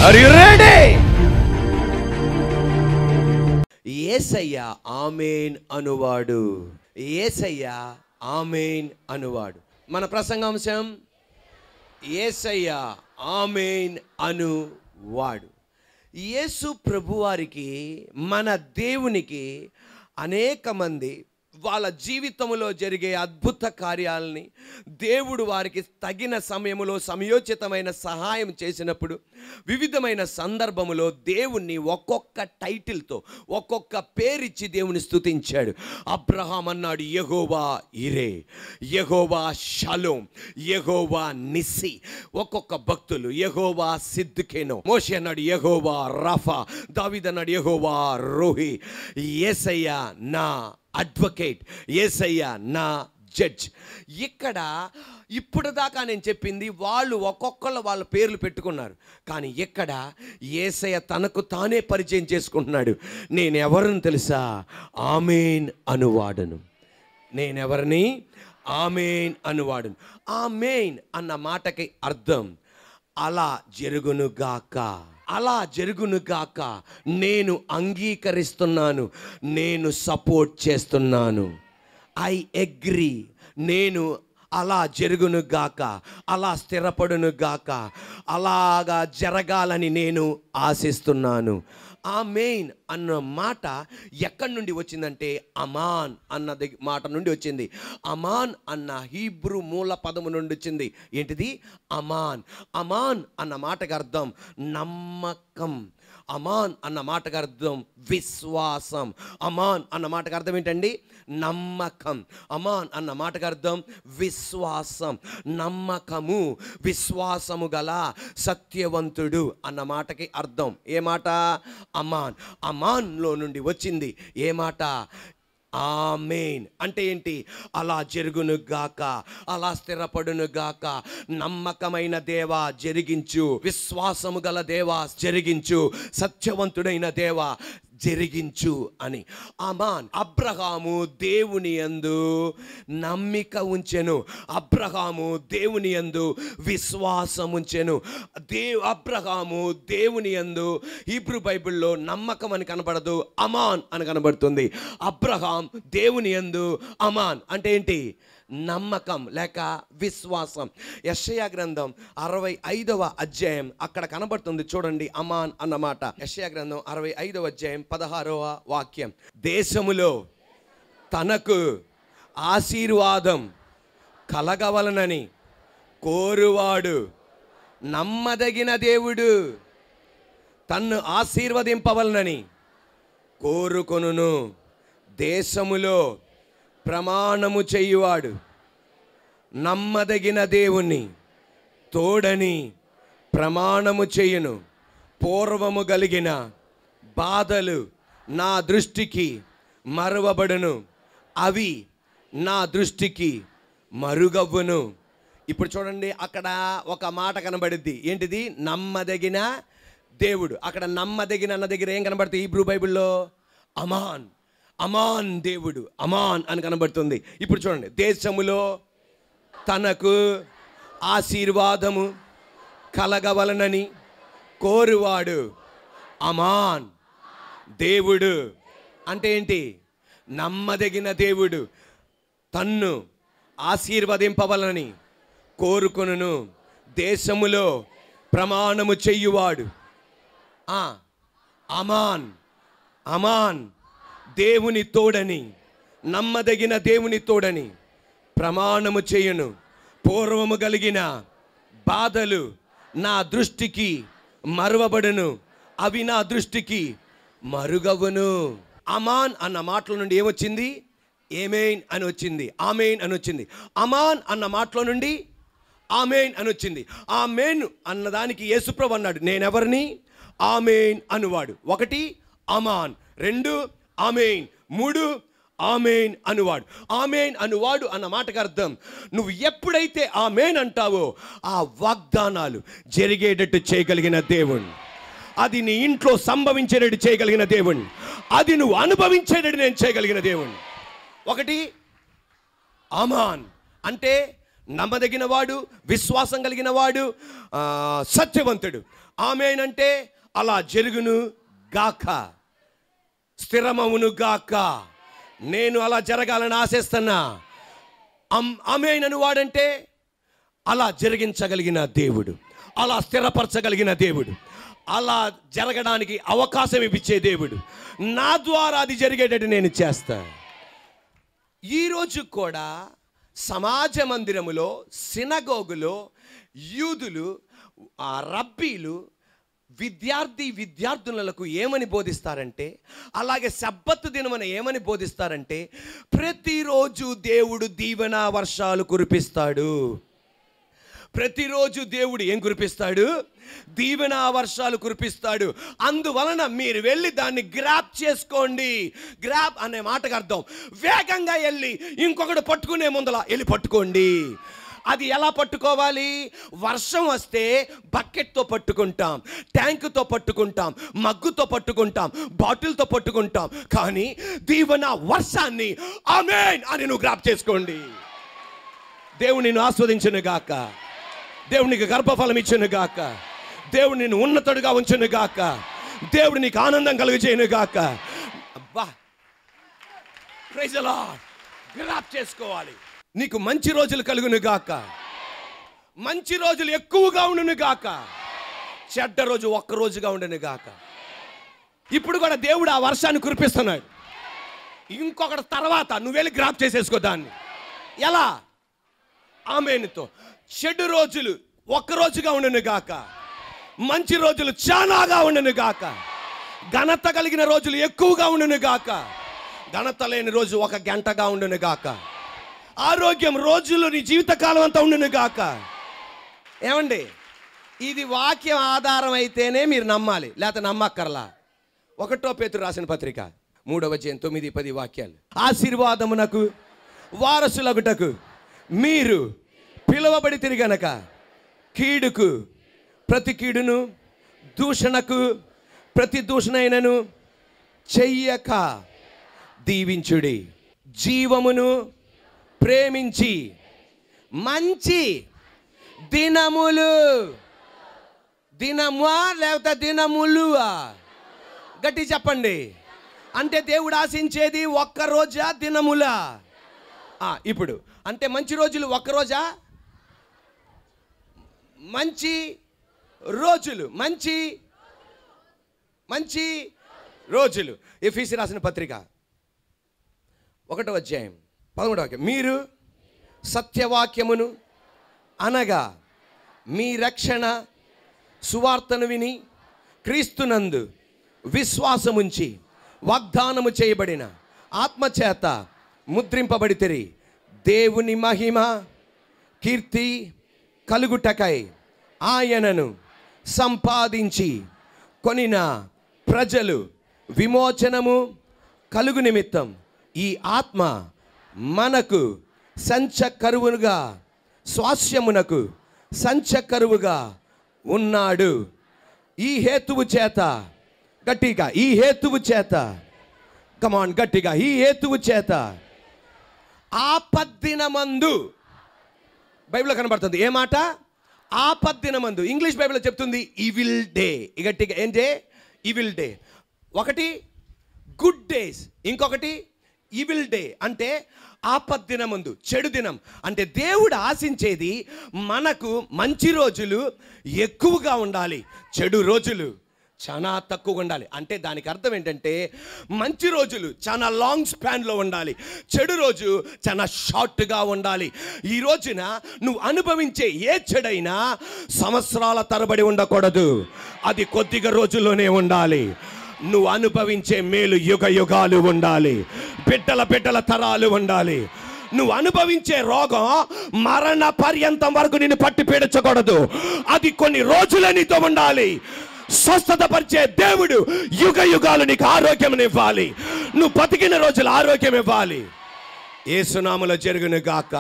Are you ready? Yesayya amen అనువాడు. Yesayya amen అనువాడు. మన ప్రసంగాంశం యేసయ్య ఆమేన్ అనువాడు. యేసు ప్రభువారికి, మన దేవునికి అనేక మంది వాళ్ళ జీవితంలో జరిగే అద్భుత కార్యాలని దేవుడు వారికి తగిన సమయంలో సమయోచితమైన సహాయం చేసినప్పుడు, వివిధమైన సందర్భములో దేవుణ్ణి ఒక్కొక్క టైటిల్తో, ఒక్కొక్క పేరిచ్చి దేవుని స్తుతించాడు. అబ్రహాం అన్నాడు యెహోవా ఇరే, యెహోవా షలోం, యెహోవా నిస్సి. ఒక్కొక్క భక్తులు యెహోవా సిద్దుకేనో. మోషే అన్నాడు యెహోవా రఫా, దావీదు అన్నాడు యెహోవా రోహి. యేసయ్య నా అడ్వకేట్, యేసయ్య నా జడ్జ్. ఇక్కడ ఇప్పుడు దాకా నేను చెప్పింది వాళ్ళు ఒక్కొక్కళ్ళు వాళ్ళ పేర్లు పెట్టుకున్నారు. కానీ ఇక్కడ యేసయ్య తనకు తానే పరిచయం చేసుకుంటున్నాడు. నేనెవరిని తెలుసా? ఆమేన్ అనువాడును. నేనెవరిని? ఆమేన్ అనువాడును. ఆమేన్ అన్న మాటకి అర్థం అలా జరుగునుగాక, అలా జరుగునుగాక, నేను అంగీకరిస్తున్నాను, నేను సపోర్ట్ చేస్తున్నాను. I agree. నేను అలా జరుగునుగాక, అలా స్థిరపడునుగాక, అలాగా జరగాలని నేను ఆశిస్తున్నాను. ఆమేన్ అన్న మాట ఎక్కడి నుండి వచ్చిందంటే అమాన్ అన్న మాట నుండి వచ్చింది. అమాన్ అన్న హీబ్రూ మూల పదము నుండి వచ్చింది. ఏంటిది? అమాన్. అమాన్ అన్న మాటకు అర్థం నమ్మకం. అమాన్ అన్న మాటకు అర్థం విశ్వాసం. అమాన్ అన్న మాటకు అర్థం ఏంటండి? నమ్మకం. అమాన్ అన్న మాటకు అర్థం విశ్వాసం, నమ్మకము, విశ్వాసము గల సత్యవంతుడు అన్న మాటకి అర్థం. ఏ మాట? అమాన్. అమాన్లో నుండి వచ్చింది ఏ మాట? ఆమేన్. అంటే ఏంటి? అలా జరుగునుగాక, అలా స్థిరపడునుగాక, నమ్మకమైన దేవా జరిగించు, విశ్వాసము గల దేవా జరిగించు, సత్యవంతుడైన దేవా జరిగించు అని. అమాన్. అబ్రహాము దేవుని యందు నమ్మిక ఉంచెను, అబ్రహాము దేవుని యందు విశ్వాసం ఉంచెను. అబ్రహాము దేవుని యందు హీబ్రూ బైబిల్లో నమ్మకం అని కనబడదు, అమాన్ అని కనబడుతుంది. అబ్రహాం దేవుని యందు అమాన్ అంటే ఏంటి? నమ్మకం లేక విశ్వాసం. యెషయా గ్రంథం 65వ అధ్యాయం అక్కడ కనబడుతుంది చూడండి అమాన్ అన్నమాట. యెషయా గ్రంథం 65వ అధ్యాయం 16వ వాక్యం. దేశములో తనకు ఆశీర్వాదం కలగవలనని కోరువాడు నమ్మదగిన దేవుడు తన్ను ఆశీర్వదింపవలనని కోరుకొనును. దేశములో ప్రమాణము చేయువాడు నమ్మదగిన దేవుని తోడని ప్రమాణము చేయును. పూర్వము కలిగిన బాధలు నా దృష్టికి మరువబడును, అవి నా దృష్టికి మరుగవ్వును. ఇప్పుడు చూడండి అక్కడ ఒక మాట కనబడుద్ది. ఏంటిది? నమ్మదగిన దేవుడు. అక్కడ నమ్మదగిన అన్న దగ్గర ఏం కనబడుతుంది హీబ్రూ బైబిల్లో? అమాన్. అమాన్ దేవుడు, అమాన్ అని కనబడుతుంది. ఇప్పుడు చూడండి, దేశములో తనకు ఆశీర్వాదము కలగవలనని కోరువాడు అమాన్ దేవుడు. అంటే ఏంటి? నమ్మదగిన దేవుడు తన్ను ఆశీర్వదింపవలనని కోరుకొనును. దేశములో ప్రమాణము చెయ్యువాడు అమాన్. అమాన్ దేవుని తోడని, నమ్మదగిన దేవుని తోడని ప్రమాణము చేయును. పూర్వము కలిగిన బాధలు నా దృష్టికి మరువబడును, అవి నా దృష్టికి మరుగవును. అమాన్ అన్న మాటల నుండి ఏమొచ్చింది? ఏమేన్ అని వచ్చింది, ఆమేన్ అని వచ్చింది. అమాన్ అన్న మాటల నుండి ఆమేన్ అని వచ్చింది. ఆమేన్ అన్నదానికి యేసుప్రభు అన్నాడు నేనెవరిని? ఆమేన్ అనువాడు. 1 అమాన్, 2 ఆమేన్, 3 ఆమేన్ అనువాడు. ఆమేన్ అనువాడు అన్న మాటకు అర్థం నువ్వు ఎప్పుడైతే ఆమేన్ అంటావో ఆ వాగ్దానాలు జరిగేటట్టు చేయగలిగిన దేవుణ్ణి, అది నీ ఇంట్లో సంభవించేటట్టు చేయగలిగిన దేవుణ్ణి, అది నువ్వు అనుభవించేటట్టు నేను చేయగలిగిన దేవుణ్ణి. 1 అమాన్ అంటే నమ్మదగిన వాడు, విశ్వాసం కలిగిన వాడు, సత్యవంతుడు. ఆమేన్ అంటే అలా జరుగును గాక, స్థిరమవును గాక. నేను అలా జరగాలని ఆశిస్తున్నా. ఆమేన్ అని వాడంటే అలా జరిగించగలిగిన దేవుడు, అలా స్థిరపరచగలిగిన దేవుడు, అలా జరగడానికి అవకాశం ఇప్పించే దేవుడు. నా ద్వారా అది జరిగేటట్టు నేను చేస్తా. ఈరోజు కూడా సమాజ మందిరములో, సినగోగులో యూదులు, రబ్బీలు విద్యార్థులకు ఏమని బోధిస్తారంటే, అలాగే సబ్బతు దినమున ఏమని బోధిస్తారంటే, ప్రతిరోజు దేవుడు దీవెన వర్షాలు కురిపిస్తాడు. ప్రతిరోజు దేవుడు ఏం కురిపిస్తాడు? దీవెన వర్షాలు కురిపిస్తాడు. అందువలన మీరు వెళ్ళి దాన్ని గ్రాప్ చేసుకోండి. గ్రాప్ అనే మాటకు అర్థం వేగంగా వెళ్ళి ఇంకొకటి పట్టుకునే ముందల వెళ్ళి పట్టుకోండి. అది ఎలా పట్టుకోవాలి? వర్షం వస్తే బకెట్తో పట్టుకుంటాం, ట్యాంకుతో పట్టుకుంటాం, మగ్గుతో పట్టుకుంటాం, బాటిల్తో పట్టుకుంటాం. కానీ దీవెన వర్షాన్ని ఆమేన్ అని నువ్వు గ్రాప్ చేసుకోండి. దేవుడు నిన్ను ఆస్వాదించును గాక, దేవుడు నీకు గర్భఫలం ఇచ్చును గాక, దేవుడు నిన్ను ఉన్నతుడిగా ఉంచును గాక, దేవుడు నీకు ఆనందం కలుగజేయును గాక. అబ్బా, ప్రైజ్ ది లార్డ్. గ్రాప్ చేసుకోవాలి. నీకు మంచి రోజులు కలుగును గాక, మంచి రోజులు ఎక్కువగా ఉండును గాక, చెడ్డ రోజు ఒక్క రోజుగా ఉండును గాక. ఇప్పుడు కూడా దేవుడు ఆ వర్షాన్ని కురిపిస్తున్నాడు. ఇంకొకటి తర్వాత నువ్వు వెళ్ళి గ్రాప్ చేసేసుకో దాన్ని. ఎలా? ఆమేనుతో. చెడు రోజులు ఒక్క రోజుగా ఉండును గాక, మంచి రోజులు చాలాగా ఉండును గాక, ఘనత కలిగిన రోజులు ఎక్కువగా ఉండును గాక, ఘనత లేని రోజు ఒక గంటగా ఉండును గాక, ఆరోగ్యం రోజులు నీ జీవితకాలం అంతా ఉండును గాక. ఏమండి, ఇది వాక్యం ఆధారం అయితేనే మీరు నమ్మాలి, లేకపోతే నమ్మక్కర్లా. 1 పేతురు రాసిన పత్రిక 3వ అధ్యాయం 9-10 వాక్యాలు. ఆశీర్వాదమునకు వారసులగుటకు మీరు పిలువబడి తిరిగనక కీడుకు ప్రతి కీడును, దూషణకు ప్రతి దూషణైనను చెయ్యక దీవించుడి. జీవమును ప్రేమించి మంచి దినములు, దినమా లేకపోతే దినములువా? గట్టి చెప్పండి. అంటే దేవుడు ఆశించేది ఒక్క రోజా, దినములా? ఇప్పుడు అంటే మంచి రోజులు ఒక్క రోజా? మంచి రోజులు, మంచి మంచి రోజులు. ఎఫెసీ రాసిన పత్రిక 1వ అధ్యాయం 13వ వాక్యం. మీరు సత్యవాక్యమును అనగా మీ రక్షణ సువార్తను విని క్రీస్తునందు విశ్వాసముంచి వాగ్దానము చేయబడిన ఆత్మచేత ముద్రింపబడితిరి. దేవుని మహిమ కీర్తి కలుగుటకై ఆయనను సంపాదించి కొనిన ప్రజలు విమోచనము కలుగు నిమిత్తం ఈ ఆత్మ మనకు సంచకరువుగా, స్వాస్యమునకు సంచకరువుగా ఉన్నాడు. ఈ హేతువు చేత, గట్టిగా ఈ హేతువు చేత, కమాన్ గట్టిగా, ఈ హేతువు చేత ఆపద్దినమందు, బైబిల్లో కనబడుతుంది ఏ మాట? ఆపద్దినమందు. ఇంగ్లీష్ బైబిల్లో చెప్తుంది ఈవిల్ డే. గట్టిగా ఏం డే? Evil day. ఒకటి గుడ్ డేస్, ఇంకొకటి ఈవిల్ డే. అంటే ఆపద్దినమందు, చెడు దినం. అంటే దేవుడు ఆశించేది మనకు మంచి రోజులు ఎక్కువగా ఉండాలి, చెడు రోజులు చాలా తక్కువగా ఉండాలి. అంటే దానికి అర్థం ఏంటంటే మంచి రోజులు చాలా లాంగ్ స్పాన్లో ఉండాలి, చెడు రోజు చాలా షార్ట్గా ఉండాలి. ఈ రోజున నువ్వు అనుభవించే ఏ చెడైనా సంవత్సరాల తరబడి ఉండకూడదు, అది కొద్దిగా రోజుల్లోనే ఉండాలి. నువ్వు అనుభవించే మేలు యుగ యుగాలు ఉండాలి, బిడ్డల బిడ్డల తరాలు ఉండాలి. నువ్వు అనుభవించే రోగం మరణ పర్యంతం వరకు నిన్ను పట్టి పీడించకూడదు, అది కొన్ని రోజులే నీతో ఉండాలి. స్వస్థత పరిచే దేవుడు యుగ యుగాలు నీకు ఆరోగ్యం ఇవ్వాలి, నువ్వు బతికిన రోజులు ఆరోగ్యం ఇవ్వాలి. యేసు నామములో జరుగును గాక.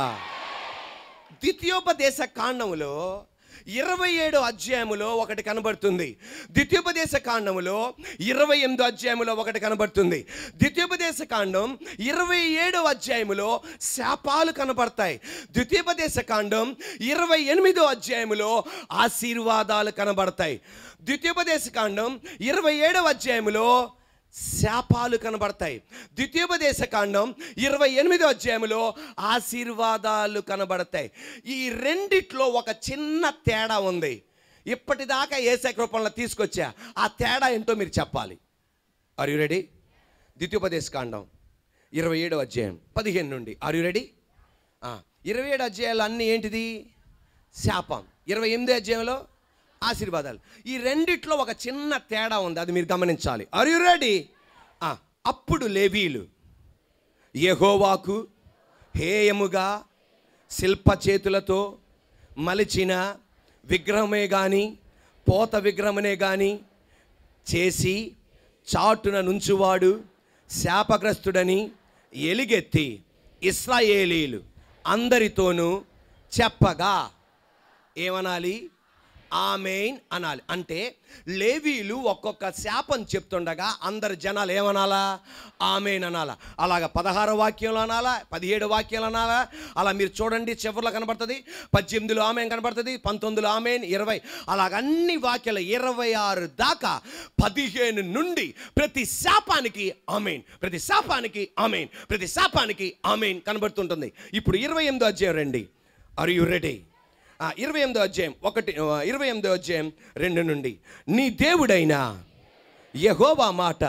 ద్వితీయోపదేశ కాండములో 27 అధ్యాయములో ఒకటి కనబడుతుంది. ద్వితీయోపదేశ కాండములో 28 అధ్యాయములో ఒకటి కనబడుతుంది. ద్వితీయోపదేశ కాండం 27 అధ్యాయములో శాపాలు కనబడతాయి. ద్వితీయోపదేశ కాండం 28 అధ్యాయములో ఆశీర్వాదాలు కనబడతాయి. ద్వితీయోపదేశ కాండం 27 అధ్యాయములో శాపాలు కనబడతాయి. ద్వితీయోపదేశ కాండం 28 అధ్యాయములో ఆశీర్వాదాలు కనబడతాయి. ఈ రెండిట్లో ఒక చిన్న తేడా ఉంది. ఇప్పటిదాకా యేసయ్య కృపలో తీసుకొచ్చా, ఆ తేడా ఏంటో మీరు చెప్పాలి. Are you ready? ద్వితీయోపదేశ కాండం 27 అధ్యాయం 15 నుండి. Are you ready? 27 అధ్యాయాలు అన్నీ ఏంటిది? శాపం. 28 అధ్యాయంలో ఆశీర్వాదాలు. ఈ రెండిట్లో ఒక చిన్న తేడా ఉంది, అది మీరు గమనించాలి. Are you ready? అప్పుడు లేవీయులు యెహోవాకు హేయముగా శిల్ప చేతులతో మలిచిన విగ్రహమే కానీ పోత విగ్రహమనే కానీ చేసి చాటున నుంచువాడు శాపగ్రస్తుడని ఎలుగెత్తి ఇశ్రాయేలీయులు అందరితోనూ చెప్పగా ఏమనాలి? ఆమేన్ అనాలి. అంటే లేవీయులు ఒక్కొక్క శాపం చెప్తుండగా అందరు జనాలు ఏమనాలా? ఆమేన్ అనాలా. అలాగా 16 వాక్యంలో అనాలా, 17 వాక్యాలు అనాలా. అలా మీరు చూడండి, చివరిలో కనబడుతుంది. 18లో ఆమేన్ కనబడుతుంది, 19లో ఆమేన్, 20 అలాగ అన్ని వాక్యాలు 26 దాకా 15 నుండి ప్రతి శాపానికి ఆమేన్, ప్రతి శాపానికి ఆమేన్, ప్రతి శాపానికి ఆమేన్ కనబడుతుంటుంది. ఇప్పుడు 28వ అధ్యాయం రండి. Are you ready? 28వ అధ్యాయం 28వ అధ్యాయం 2 నుండి. నీ దేవుడైన యెహోవా మాట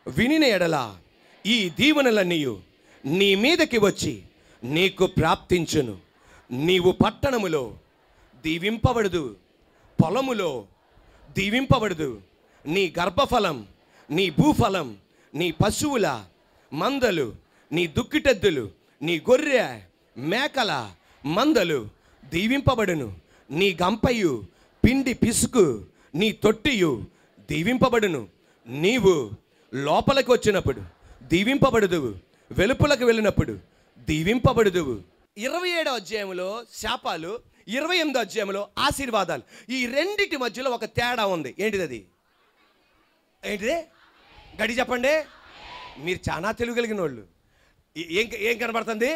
వినిన ఎడల ఈ దీవెనలన్నీయు నీ మీదకి వచ్చి నీకు ప్రాప్తించును. నీవు పట్టణములో దీవింపబడదు, పొలములో దీవింపబడదు. నీ గర్భఫలం, నీ భూఫలం, నీ పశువుల మందలు, నీ దుక్కిటెద్దులు, నీ గొర్రె మేకల మందలు దీవింపబడును. నీ గంపయు పిండి పిసుకు నీ తొట్టియు దీవింపబడును. నీవు లోపలికి వచ్చినప్పుడు దీవింపబడుదువు, వెలుపలకు వెళ్ళినప్పుడు దీవింపబడుదువు. 27వ అధ్యాయంలో శాపాలు, 28వ అధ్యాయంలో ఆశీర్వాదాలు. ఈ రెండిటి మధ్యలో ఒక తేడా ఉంది. ఏంటిది? అది ఏంటిది? గడి చెప్పండి. మీరు చాలా తెలియగలిగిన వాళ్ళు. ఏం కనబడుతుంది?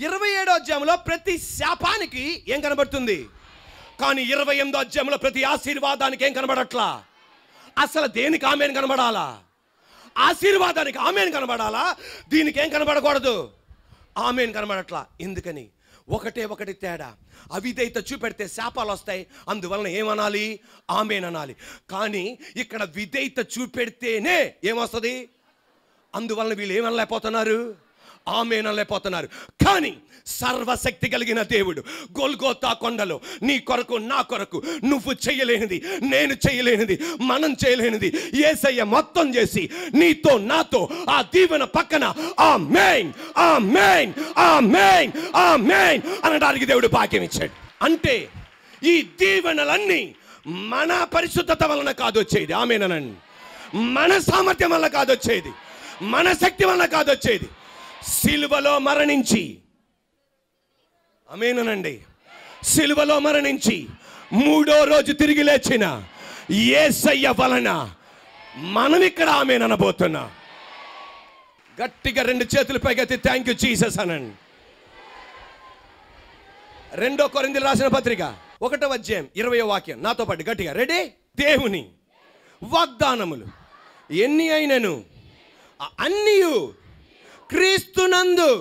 27వ అధ్యాయంలో ప్రతి శాపానికి ఏం కనబడుతుంది? కానీ 28వ అధ్యాయంలో ప్రతి ఆశీర్వాదానికి ఏం కనబడట్లా? అసలు దేనికి ఆమేన్ కనబడాలా? ఆశీర్వాదానికి ఆమేన్ కనబడాలా, దీనికి ఏం కనబడకూడదు? ఆమేన్ కనబడట్లా. ఎందుకని? ఒకటి తేడా. అవిధేయత చూపెడితే శాపాలు వస్తాయి, అందువలన ఏమనాలి? ఆమేన్ అనాలి. కానీ ఇక్కడ విధేయత చూపెడితేనే ఏమొస్తుంది? అందువలన వీళ్ళు ఏమనలేకపోతున్నారు? ఆమేన్ అనలేకపోతున్నారు. కానీ సర్వశక్తి కలిగిన దేవుడు గొల్గోతా కొండలో నీ కొరకు, నా కొరకు, నువ్వు చేయలేనిది, నేను చేయలేనిది, మనం చేయలేనిది యేసయ్య మొత్తం చేసి నీతో నాతో ఆ దీవెన పక్కన ఆమేన్ ఆమేన్ ఆమేన్ ఆమేన్ అనడానికి దేవుడు భాగ్యం ఇచ్చాడు. అంటే ఈ దీవెనలన్నీ మన పరిశుద్ధత వలన కాదు వచ్చేది. ఆమేన్ అనండి. మన సామర్థ్యం వల్ల కాదు వచ్చేది, మన శక్తి వల్ల కాదు వచ్చేది. సిలువలో మరణించి, ఆమేనండి, సిలువలో మరణించి 3వ రోజు తిరిగి లేచిన యేసయ్య వలన మనం ఇక్కడ ఆమేన్ అనబోతున్నా. గట్టిగా 2 చేతులు పైకెత్తి థ్యాంక్ యూ జీసస్ అనండి. 2 కొరింథీయులకు రాసిన పత్రిక 1వ అధ్యాయం 20వ వాక్యం నాతో పాటు గట్టిగా రెడీ? దేవుని వాగ్దానములు ఎన్ని అయినను అన్నీయు క్రీస్తునందు,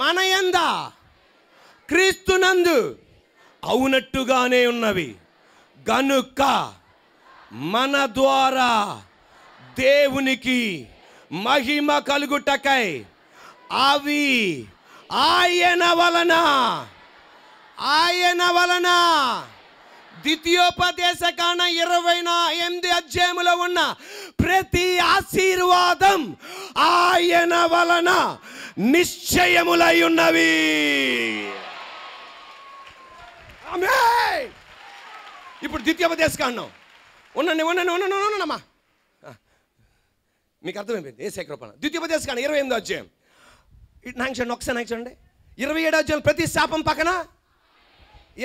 మన యందు క్రీస్తునందు అవునట్టుగానే ఉన్నవి గనుక మన ద్వారా దేవునికి మహిమ కలుగుటకై అవి ఆయన వలన ద్వితీయోపదేశ కాండం 28 అధ్యాయములో ఉన్న ప్రతి ఆశీర్వాదం ఆయన వలన నిశ్చయములై ఉన్నవి. ఆమేన్. ఇప్పుడు ద్వితీయోపదేశ కాండం ఉన్నమ్మా, మీకు అర్థమైపోయింది ఏ శేఖరపణ. ద్వితీయోపదేశ కాండం 28 అధ్యాయం నాకు చూడండి, ఒకసారి నాకు చూడండి. 27 అధ్యాయం ప్రతి శాపం పక్కన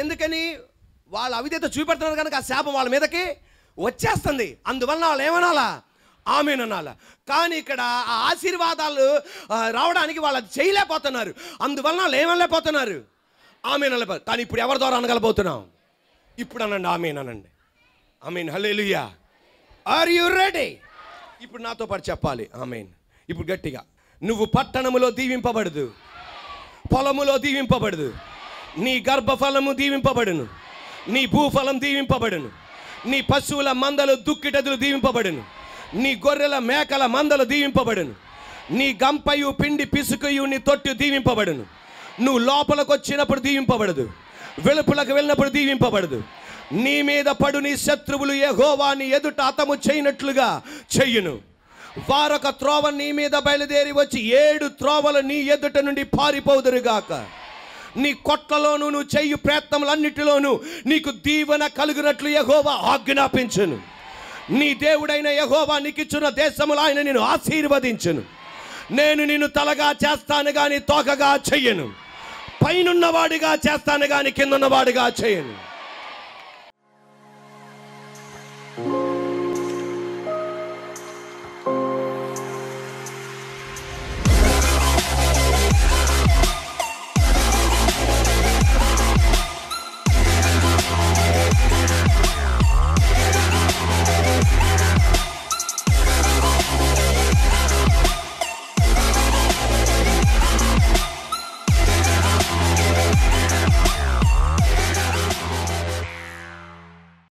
ఎందుకని? వాళ్ళు అవిధేయత చూపెడుతున్నారు కనుక ఆ శాపం వాళ్ళ మీదకి వచ్చేస్తుంది. అందువలన వాళ్ళు ఏమనాలా? ఆమేన్ అనాలా. కానీ ఇక్కడ ఆ ఆశీర్వాదాలు రావడానికి వాళ్ళు అది చేయలేకపోతున్నారు. అందువలన వాళ్ళు ఏమనలేకపోతున్నారు? ఆమేన్ అనలేకపోతున్నారు. కానీ ఇప్పుడు ఎవరి ద్వారా అనగలబోతున్నాం? ఇప్పుడు అనండి, ఆమేన్ అనండి. Amen, hallelujah. Are you ready? ఇప్పుడు నాతో పాటు చెప్పాలి ఆమేన్. ఇప్పుడు గట్టిగా, నువ్వు పట్టణములో దీవింపబడదు, పొలములో దీవింపబడదు, నీ గర్భఫలము దీవింపబడును, నీ భూఫలం దీవింపబడును, నీ పశువుల మందలు దుక్కిటెదులు దీవింపబడును, నీ గొర్రెల మేకల మందలు దీవింపబడును, నీ గంపయు పిండి పిసుకయు నీ తొట్టు దీవింపబడును. నువ్వు లోపలకు వచ్చినప్పుడు దీవింపబడదు, వెలుపులకు వెళ్ళినప్పుడు దీవింపబడదు. నీ మీద పడు నీ శత్రువులు యెహోవా నీ ఎదుట హతము చేయనట్లుగా చెయ్యును. వారొక త్రోవ నీ మీద బయలుదేరి వచ్చి 7 త్రోవలు నీ ఎదుట నుండి పారిపోదురుగాక. నీ కొట్లలోను నువ్వు చెయ్యు ప్రయత్నములన్నిటిలోనూ నీకు దీవెన కలుగునట్లు యెహోవా ఆజ్ఞాపించును. నీ దేవుడైన యెహోవా నీకిచ్చున్న దేశములో ఆయన నిన్ను ఆశీర్వదించును. నేను నిన్ను తలగా చేస్తాను గాని తోకగా చెయ్యను, పైనున్నవాడిగా చేస్తాను గాని కిందున్నవాడిగా చెయ్యను.